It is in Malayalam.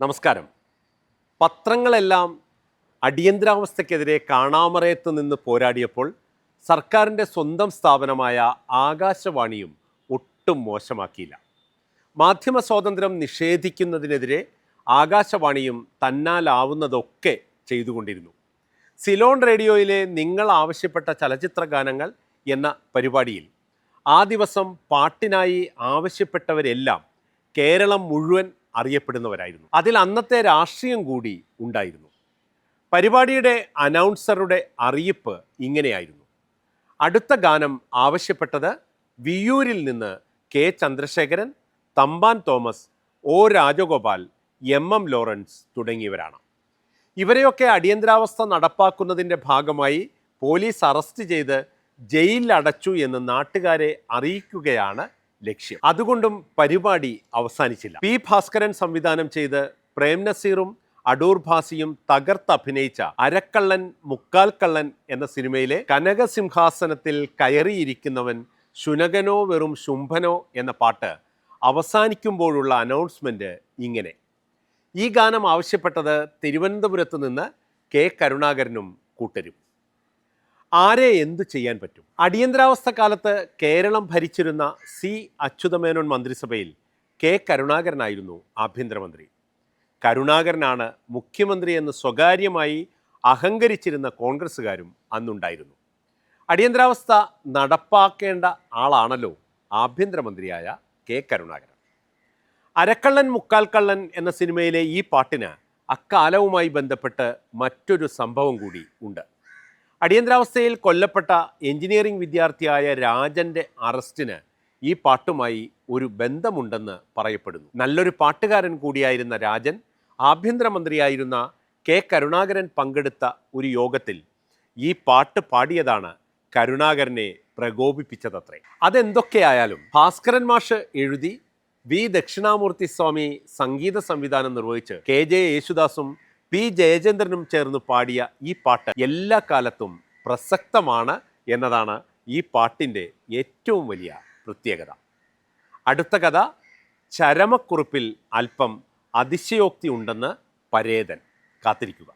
നമസ്കാരം. പത്രങ്ങളെല്ലാം അടിയന്തരാവസ്ഥയ്ക്കെതിരെ കാണാമറയത്ത് നിന്ന് പോരാടിയപ്പോൾ സർക്കാരിൻ്റെ സ്വന്തം സ്ഥാപനമായ ആകാശവാണിയും ഒട്ടും മോശമാക്കിയില്ല. മാധ്യമ സ്വാതന്ത്ര്യം നിഷേധിക്കുന്നതിനെതിരെ ആകാശവാണിയും തന്നാലാവുന്നതൊക്കെ ചെയ്തുകൊണ്ടിരുന്നു. സിലോൺ റേഡിയോയിലെ നിങ്ങൾ ആവശ്യപ്പെട്ട ചലച്ചിത്ര ഗാനങ്ങൾ എന്ന പരിപാടിയിൽ ആ ദിവസം പാട്ടിനായി ആവശ്യപ്പെട്ടവരെല്ലാം കേരളം മുഴുവൻ അറിയപ്പെടുന്നവരായിരുന്നു. അതിൽ അന്നത്തെ രാഷ്ട്രീയം കൂടി ഉണ്ടായിരുന്നു. പരിപാടിയുടെ അനൗൺസറുടെ അറിയിപ്പ് ഇങ്ങനെയായിരുന്നു: അടുത്ത ഗാനം ആവശ്യപ്പെട്ടത് വിയ്യൂരിൽ നിന്ന് K Chandrasekharan, Thampan Thomas, O Rajagopal, M Lawrence തുടങ്ങിയവരാണ്. ഇവരെയൊക്കെ അടിയന്തരാവസ്ഥ നടപ്പാക്കുന്നതിൻ്റെ ഭാഗമായി പോലീസ് അറസ്റ്റ് ചെയ്ത് ജയിലിൽ അടച്ചു എന്ന് നാട്ടുകാരെ അറിയിക്കുകയാണ് ലക്ഷ്യം. അതുകൊണ്ടും പരിപാടി അവസാനിച്ചില്ല. പി ഭാസ്കരൻ സംവിധാനം ചെയ്ത് പ്രേം നസീറും അടൂർ ഭാസിയും തകർത്തഭിനയിച്ച അരക്കള്ളൻ മുക്കാൽ കള്ളൻ എന്ന സിനിമയിലെ കനകസിംഹാസനത്തിൽ കയറിയിരിക്കുന്നവൻ ശുനകനോ വെറും ശുംഭനോ എന്ന പാട്ട് അവസാനിക്കുമ്പോഴുള്ള അനൗൺസ്മെന്റ് ഇങ്ങനെ. ഈ ഗാനം ആവശ്യപ്പെട്ടത് തിരുവനന്തപുരത്ത് നിന്ന് കെ കരുണാകരനും കൂട്ടരും. ആരെ എന്തു ചെയ്യാൻ പറ്റും? അടിയന്തരാവസ്ഥ കാലത്ത് കേരളം ഭരിച്ചിരുന്ന സി അച്യുതമേനോൻ മന്ത്രിസഭയിൽ കെ കരുണാകരനായിരുന്നു ആഭ്യന്തരമന്ത്രി. കരുണാകരനാണ് മുഖ്യമന്ത്രി എന്ന് സ്വകാര്യമായി അഹങ്കരിച്ചിരുന്ന കോൺഗ്രസ്സുകാരും അന്നുണ്ടായിരുന്നു. അടിയന്തരാവസ്ഥ നടപ്പാക്കേണ്ട ആളാണല്ലോ ആഭ്യന്തരമന്ത്രിയായ കെ കരുണാകരൻ. അരക്കള്ളൻ മുക്കാൽ കള്ളൻ എന്ന സിനിമയിലെ ഈ പാട്ടിന് അക്കാലവുമായി ബന്ധപ്പെട്ട് മറ്റൊരു സംഭവം കൂടി ഉണ്ട്. അടിയന്തരാവസ്ഥയിൽ കൊല്ലപ്പെട്ട എഞ്ചിനീയറിംഗ് വിദ്യാർത്ഥിയായ രാജൻ്റെ അറസ്റ്റിന് ഈ പാട്ടുമായി ഒരു ബന്ധമുണ്ടെന്ന് പറയപ്പെടുന്നു. നല്ലൊരു പാട്ടുകാരൻ കൂടിയായിരുന്ന രാജൻ ആഭ്യന്തരമന്ത്രിയായിരുന്ന കെ കരുണാകരൻ പങ്കെടുത്ത ഒരു യോഗത്തിൽ ഈ പാട്ട് പാടിയതാണ് കരുണാകരനെ പ്രകോപിപ്പിച്ചതത്രേ. അതെന്തൊക്കെയായാലും ഭാസ്കരൻ മാഷ് എഴുതി വി ദക്ഷിണാമൂർത്തി സ്വാമി സംഗീത സംവിധാനം നിർവഹിച്ച് കെ ജെ യേശുദാസും പി ജയചന്ദ്രനും ചേർന്ന് പാടിയ ഈ പാട്ട് എല്ലാ കാലത്തും പ്രസക്തമാണ് എന്നതാണ് ഈ പാട്ടിൻ്റെ ഏറ്റവും വലിയ പ്രത്യേകത. അടുത്ത കഥ ചരമക്കുറിപ്പിൽ അല്പം അതിശയോക്തി ഉണ്ടെന്ന് പരേതൻ. കാത്തിരിക്കുക.